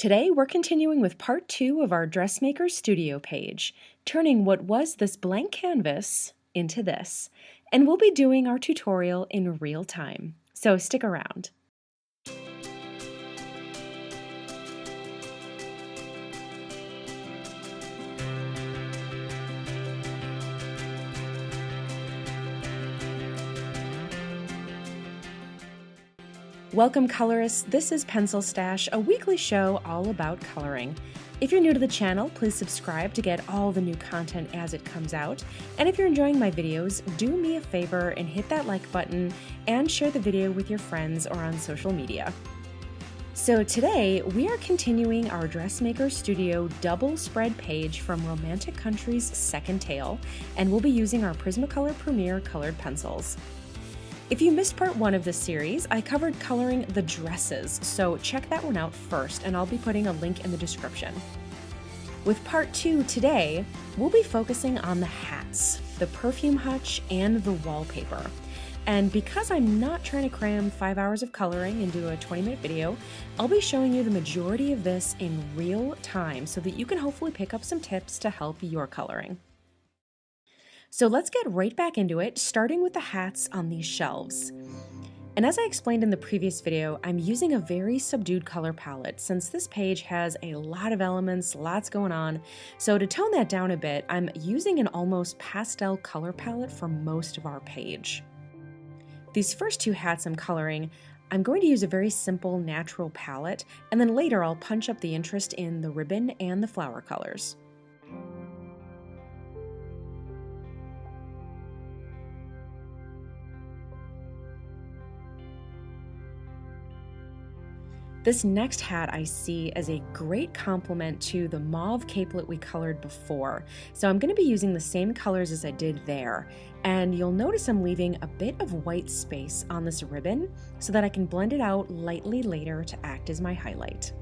Today, we're continuing with part 2 of our Dressmaker's Studio page, turning what was this blank canvas into this. And we'll be doing our tutorial in real time, so stick around. Welcome colorists, this is PencilStash, a weekly show all about coloring. If you're new to the channel, please subscribe to get all the new content as it comes out. And if you're enjoying my videos, do me a favor and hit that like button and share the video with your friends or on social media. So today, we are continuing our Dressmaker's Studio double spread page from Romantic Country's Second Tale, and we'll be using our Prismacolor Premier colored pencils. If you missed part 1 of this series, I covered coloring the dresses, so check that one out first, and I'll be putting a link in the description. With part 2 today, we'll be focusing on the hats, the perfume hutch, and the wallpaper. And because I'm not trying to cram 5 hours of coloring into a 20-minute video, I'll be showing you the majority of this in real time so that you can hopefully pick up some tips to help your coloring. So let's get right back into it, starting with the hats on these shelves. And as I explained in the previous video, I'm using a very subdued color palette since this page has a lot of elements, lots going on. So to tone that down a bit, I'm using an almost pastel color palette for most of our page. These first 2 hats I'm coloring, I'm going to use a very simple natural palette, and then later I'll punch up the interest in the ribbon and the flower colors. This next hat I see as a great complement to the mauve capelet we colored before, so I'm going to be using the same colors as I did there, and you'll notice I'm leaving a bit of white space on this ribbon so that I can blend it out lightly later to act as my highlight.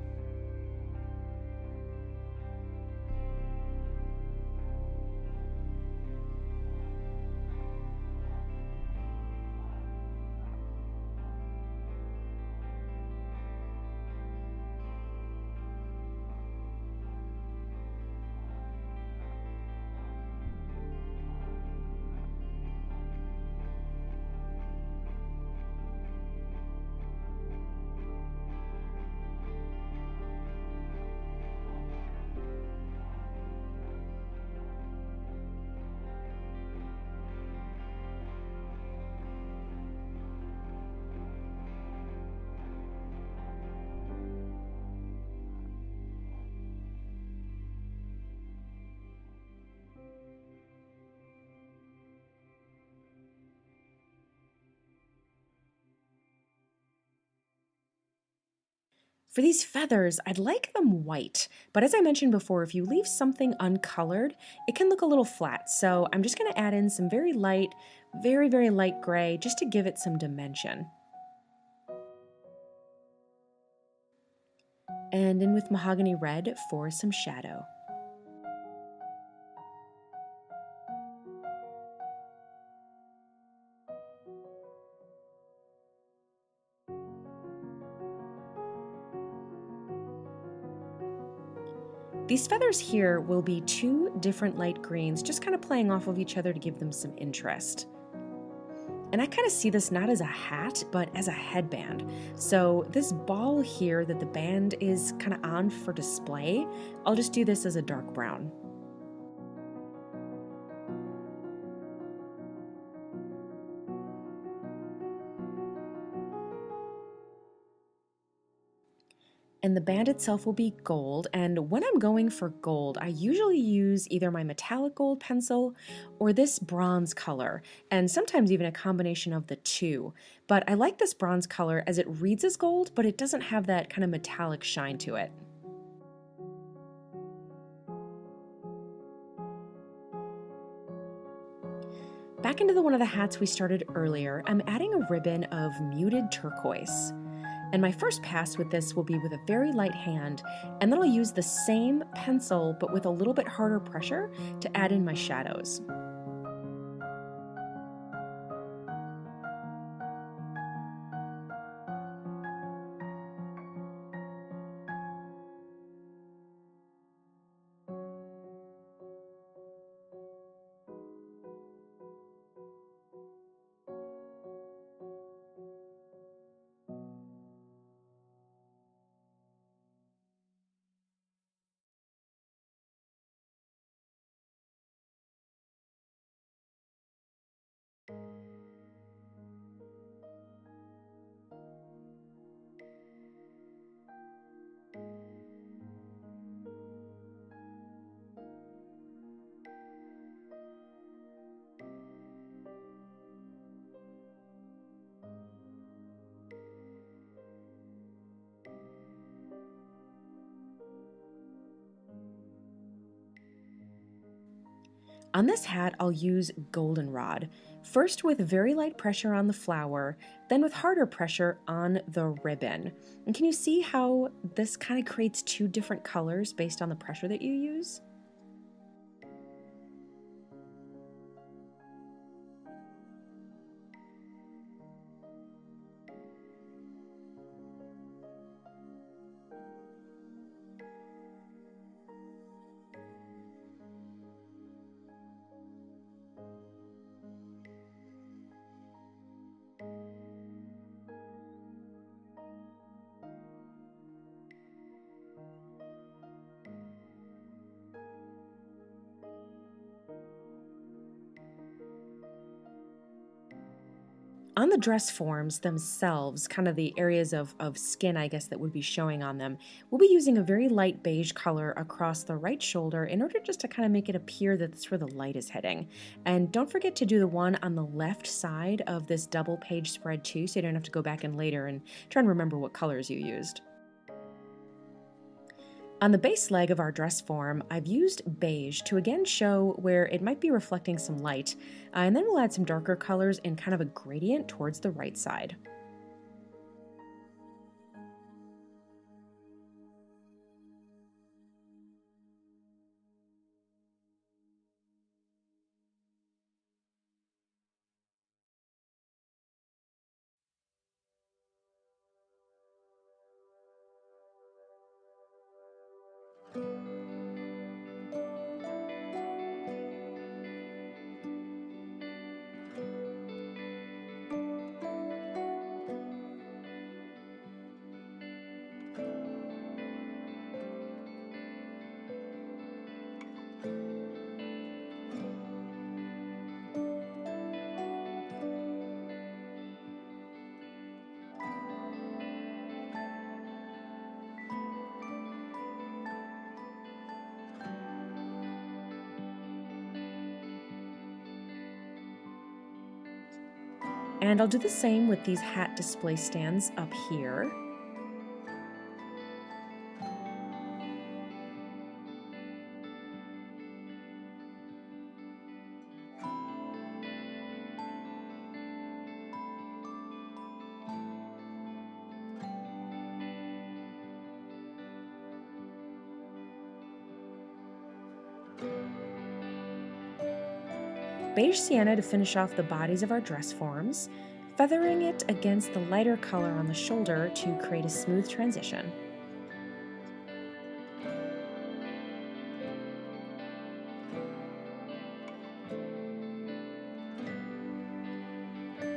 For these feathers, I'd like them white, but as I mentioned before, if you leave something uncolored, it can look a little flat, so I'm just going to add in some very light, very light gray just to give it some dimension. And in with mahogany red for some shadow. These feathers here will be 2 different light greens, just kind of playing off of each other to give them some interest. And I kind of see this not as a hat, but as a headband. So this ball here that the band is kind of on for display, I'll just do this as a dark brown. And the band itself will be gold, and when I'm going for gold, I usually use either my metallic gold pencil or this bronze color, and sometimes even a combination of the two. But I like this bronze color as it reads as gold, but it doesn't have that kind of metallic shine to it. Back into one of the hats we started earlier, I'm adding a ribbon of muted turquoise. And my first pass with this will be with a very light hand, and then I'll use the same pencil but with a little bit harder pressure to add in my shadows. On this hat, I'll use goldenrod, first with very light pressure on the flower, then with harder pressure on the ribbon. And can you see how this kind of creates two different colors based on the pressure that you use? On the dress forms themselves, kind of the areas of skin, I guess, that would be showing on them, we'll be using a very light beige color across the right shoulder in order just to kind of make it appear that that's where the light is hitting. And don't forget to do the one on the left side of this double page spread too, so you don't have to go back in later and try and remember what colors you used. On the base leg of our dress form, I've used beige to again show where it might be reflecting some light, and then we'll add some darker colors in kind of a gradient towards the right side. And I'll do the same with these hat display stands up here. Beige sienna to finish off the bodies of our dress forms, feathering it against the lighter color on the shoulder to create a smooth transition.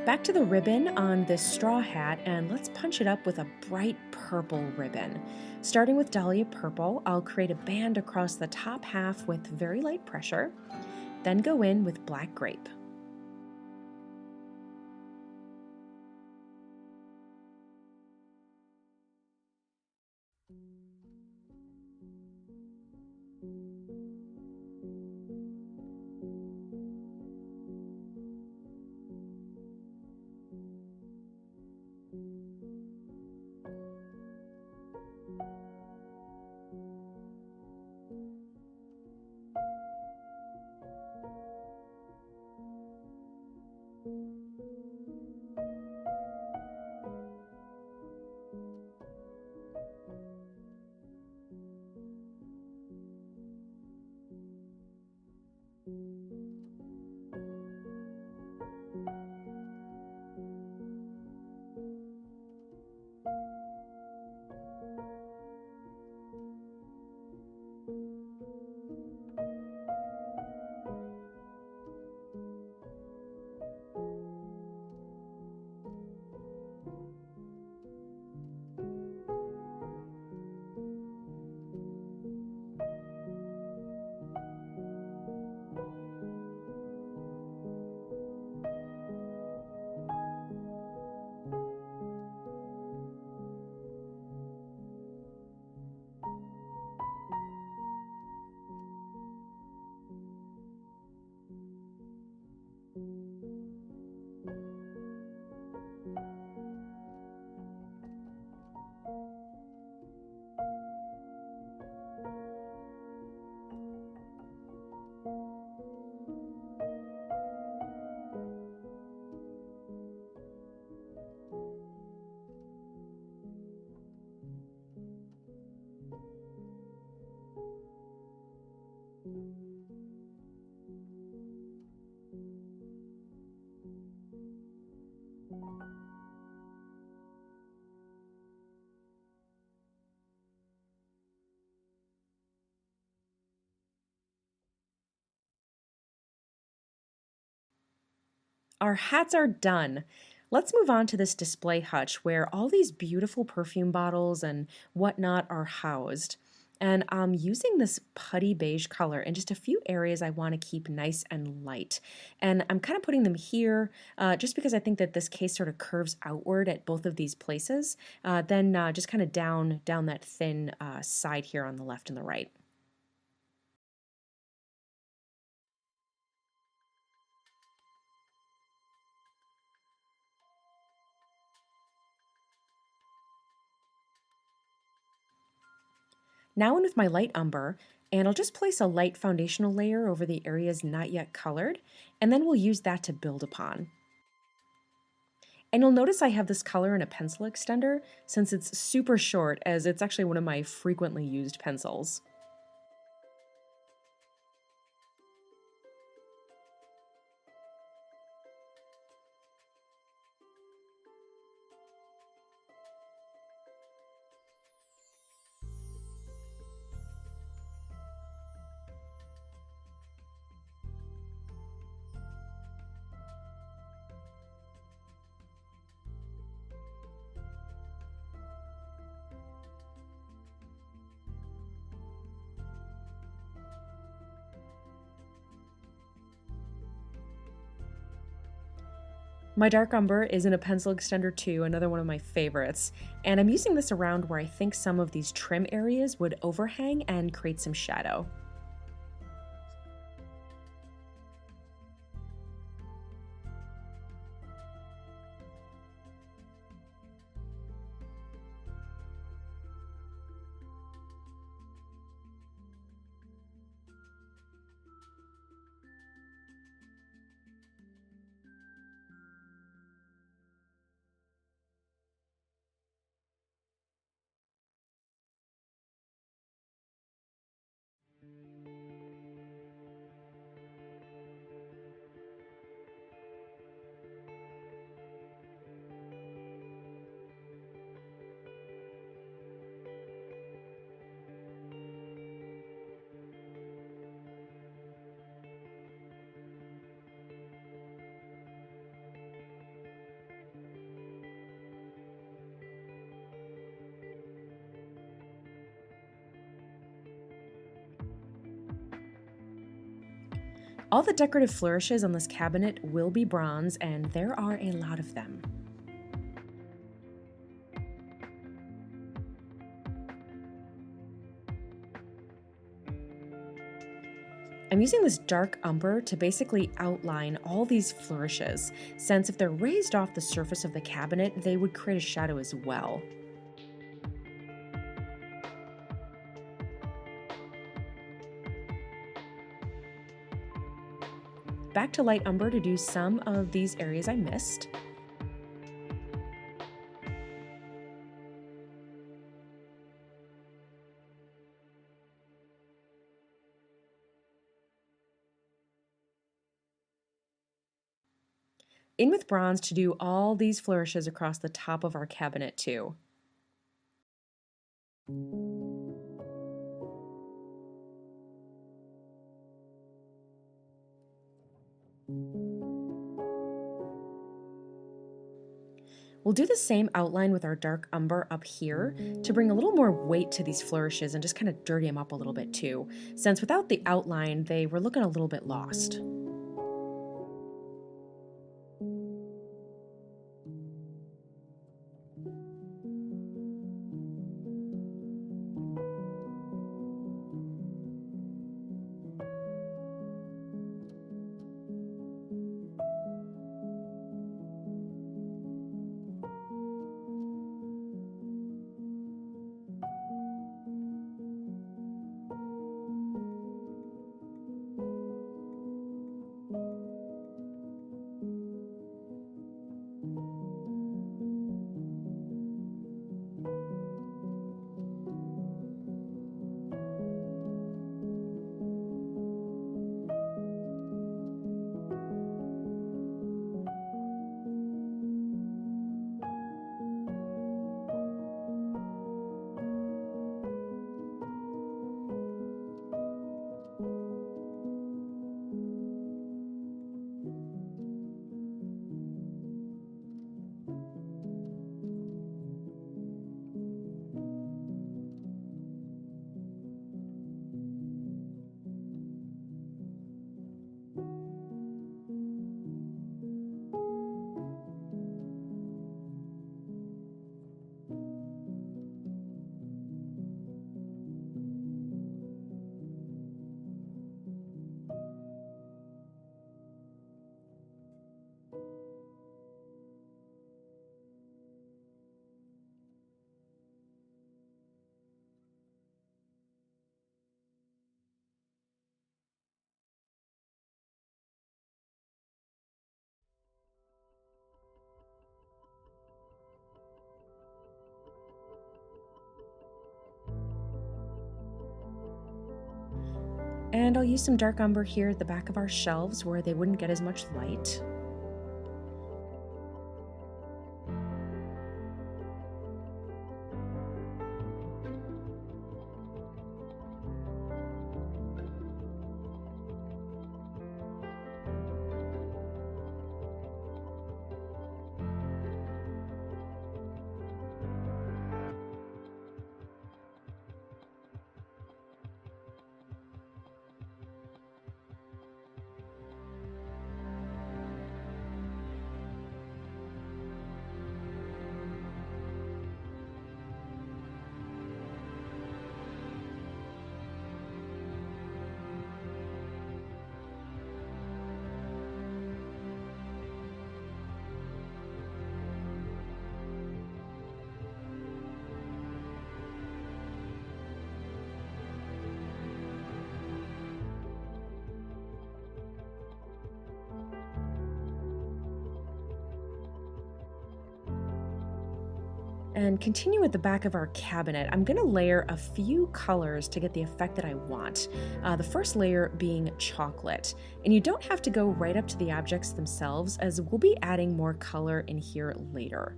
Back to the ribbon on this straw hat, and let's punch it up with a bright purple ribbon. Starting with Dahlia Purple, I'll create a band across the top half with very light pressure, then go in with Black Grape. Our hats are done. Let's move on to this display hutch where all these beautiful perfume bottles and whatnot are housed. And I'm using this putty beige color in just a few areas I want to keep nice and light. And I'm kind of putting them here just because I think that this case sort of curves outward at both of these places. Then just kind of down that thin side here on the left and the right. Now in with my light umber, and I'll just place a light foundational layer over the areas not yet colored, and then we'll use that to build upon. And you'll notice I have this color in a pencil extender since it's super short, as it's actually one of my frequently used pencils. My dark umber is in a pencil extender too, another one of my favorites, and I'm using this around where I think some of these trim areas would overhang and create some shadow. All the decorative flourishes on this cabinet will be bronze, and there are a lot of them. I'm using this dark umber to basically outline all these flourishes, since if they're raised off the surface of the cabinet, they would create a shadow as well. Back to light umber to do some of these areas I missed. In with bronze to do all these flourishes across the top of our cabinet too. We'll do the same outline with our dark umber up here to bring a little more weight to these flourishes and just kind of dirty them up a little bit too, since without the outline, they were looking a little bit lost. And I'll use some dark umber here at the back of our shelves where they wouldn't get as much light. And continue at the back of our cabinet. I'm going to layer a few colors to get the effect that I want. The first layer being chocolate. And you don't have to go right up to the objects themselves, as we'll be adding more color in here later.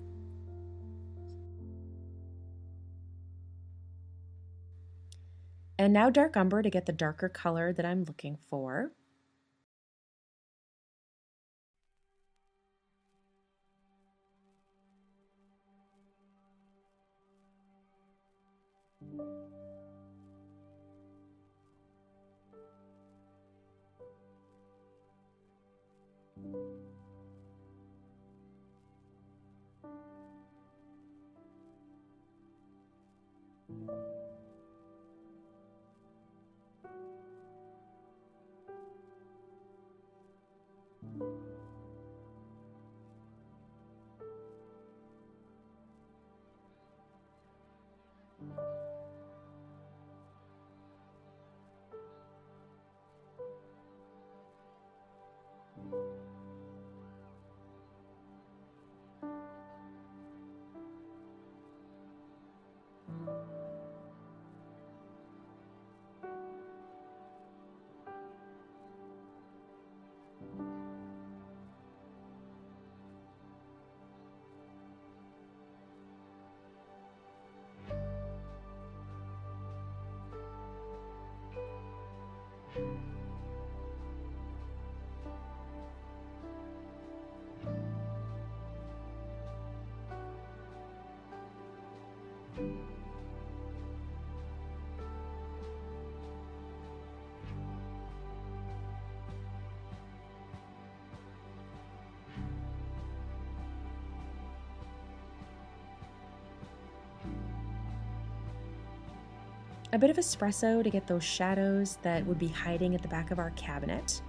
And now dark umber to get the darker color that I'm looking for. A bit of espresso to get those shadows that would be hiding at the back of our cabinet.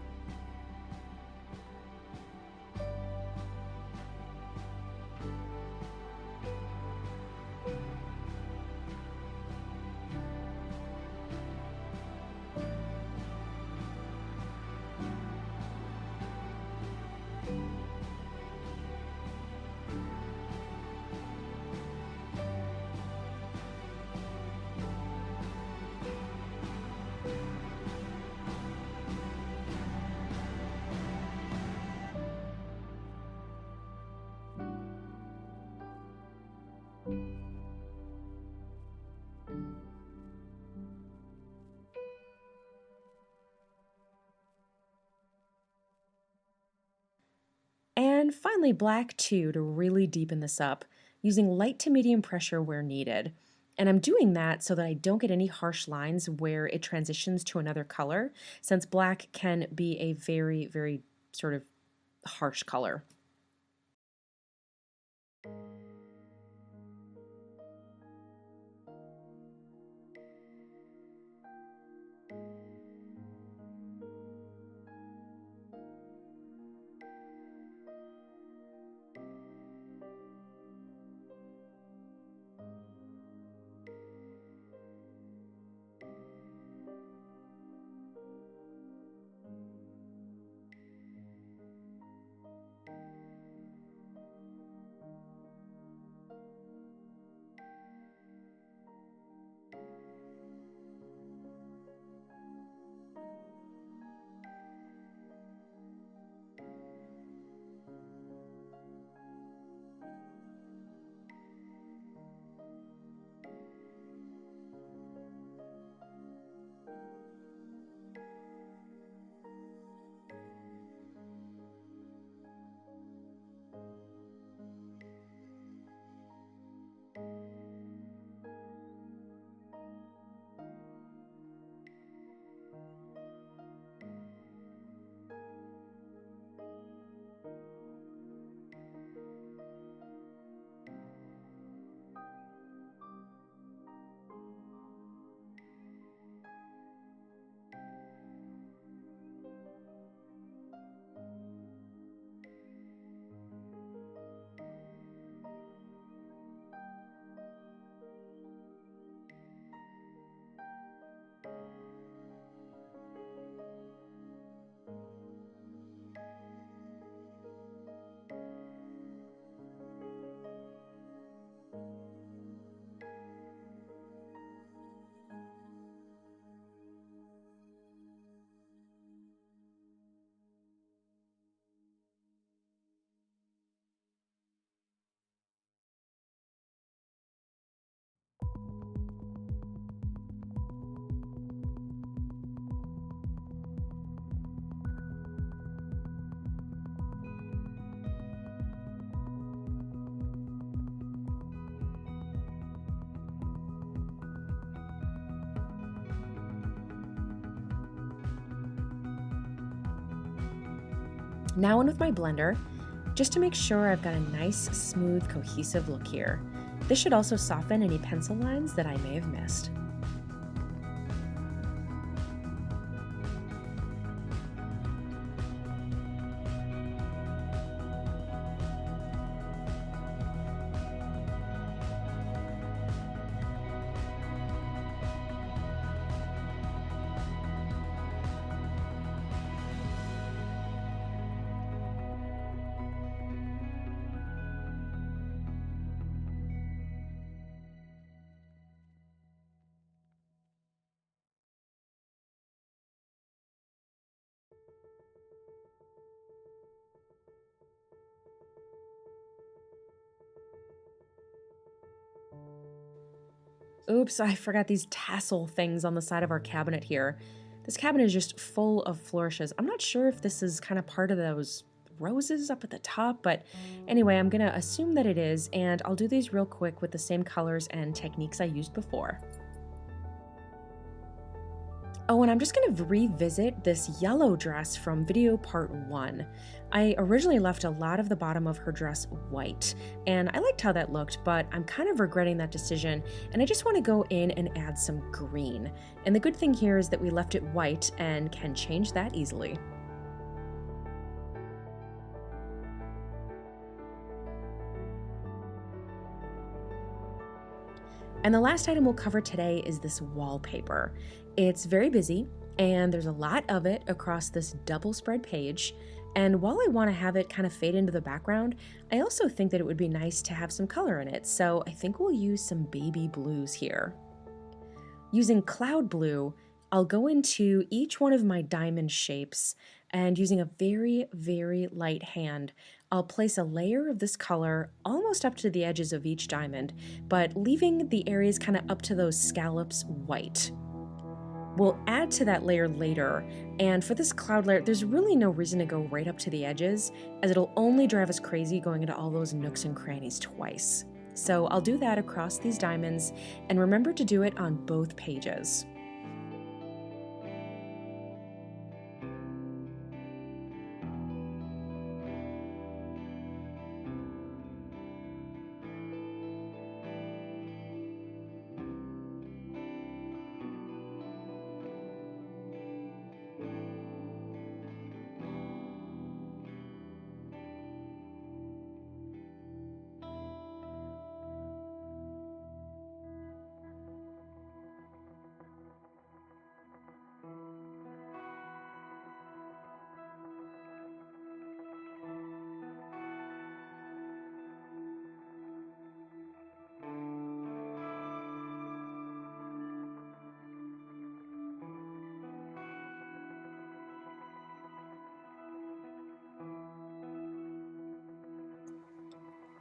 And finally black too to really deepen this up, using light to medium pressure where needed. And I'm doing that so that I don't get any harsh lines where it transitions to another color, since black can be a very, very sort of harsh color. Now in with my blender, just to make sure I've got a nice, smooth, cohesive look here. This should also soften any pencil lines that I may have missed. Oops, I forgot these tassel things on the side of our cabinet here. This cabinet is just full of flourishes. I'm not sure if this is kind of part of those roses up at the top, but anyway, I'm gonna assume that it is, and I'll do these real quick with the same colors and techniques I used before. Oh, and I'm just going to revisit this yellow dress from video part 1. I originally left a lot of the bottom of her dress white, and I liked how that looked, but I'm kind of regretting that decision, and I just want to go in and add some green. And the good thing here is that we left it white and can change that easily. And the last item we'll cover today is this wallpaper. It's very busy, and there's a lot of it across this double spread page. And while I want to have it kind of fade into the background, I also think that it would be nice to have some color in it. So I think we'll use some baby blues here. Using cloud blue, I'll go into each one of my diamond shapes, and using a very, very light hand, I'll place a layer of this color almost up to the edges of each diamond, but leaving the areas kind of up to those scallops white. We'll add to that layer later, and for this cloud layer, there's really no reason to go right up to the edges, as it'll only drive us crazy going into all those nooks and crannies twice. So I'll do that across these diamonds, and remember to do it on both pages.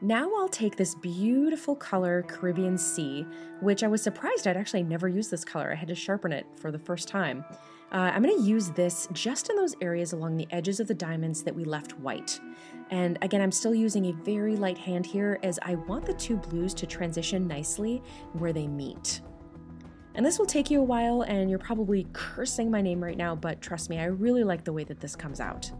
Now I'll take this beautiful color, Caribbean Sea, which I was surprised I'd actually never used this color. I had to sharpen it for the first time. I'm going to use this just in those areas along the edges of the diamonds that we left white. And again, I'm still using a very light hand here as I want the two blues to transition nicely where they meet. And this will take you a while, and you're probably cursing my name right now, but trust me, I really like the way that this comes out.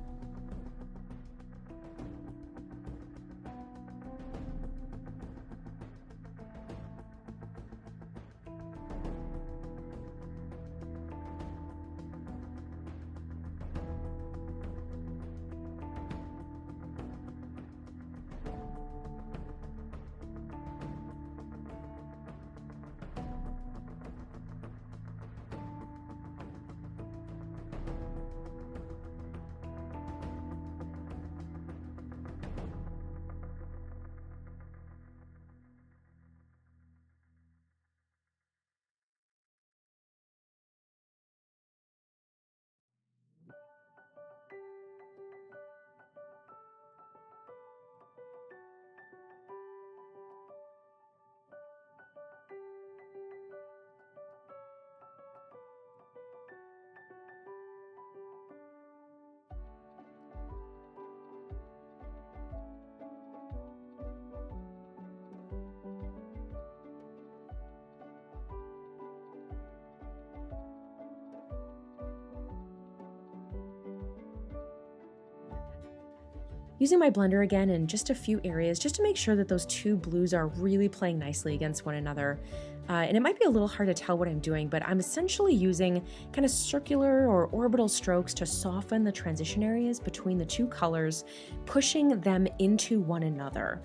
Using my blender again in just a few areas just to make sure that those two blues are really playing nicely against one another. And it might be a little hard to tell what I'm doing, but I'm essentially using kind of circular or orbital strokes to soften the transition areas between the two colors, pushing them into one another.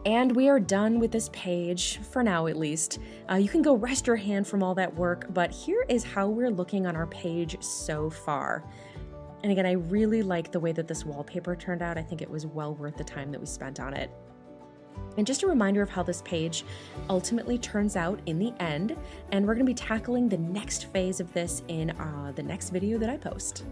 And we are done with this page, for now at least. You can go rest your hand from all that work, but here is how we're looking on our page so far. And again, I really like the way that this wallpaper turned out. I think it was well worth the time that we spent on it. And just a reminder of how this page ultimately turns out in the end, and we're going to be tackling the next phase of this in the next video that I post.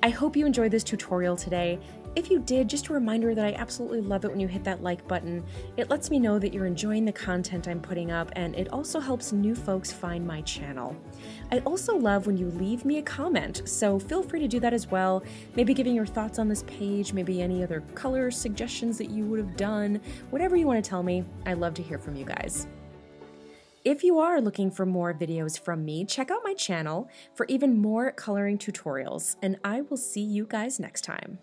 I hope you enjoyed this tutorial today. If you did, just a reminder that I absolutely love it when you hit that like button. It lets me know that you're enjoying the content I'm putting up, and it also helps new folks find my channel. I also love when you leave me a comment, so feel free to do that as well. Maybe giving your thoughts on this page, maybe any other color suggestions that you would have done, whatever you want to tell me. I love to hear from you guys. If you are looking for more videos from me, check out my channel for even more coloring tutorials, and I will see you guys next time.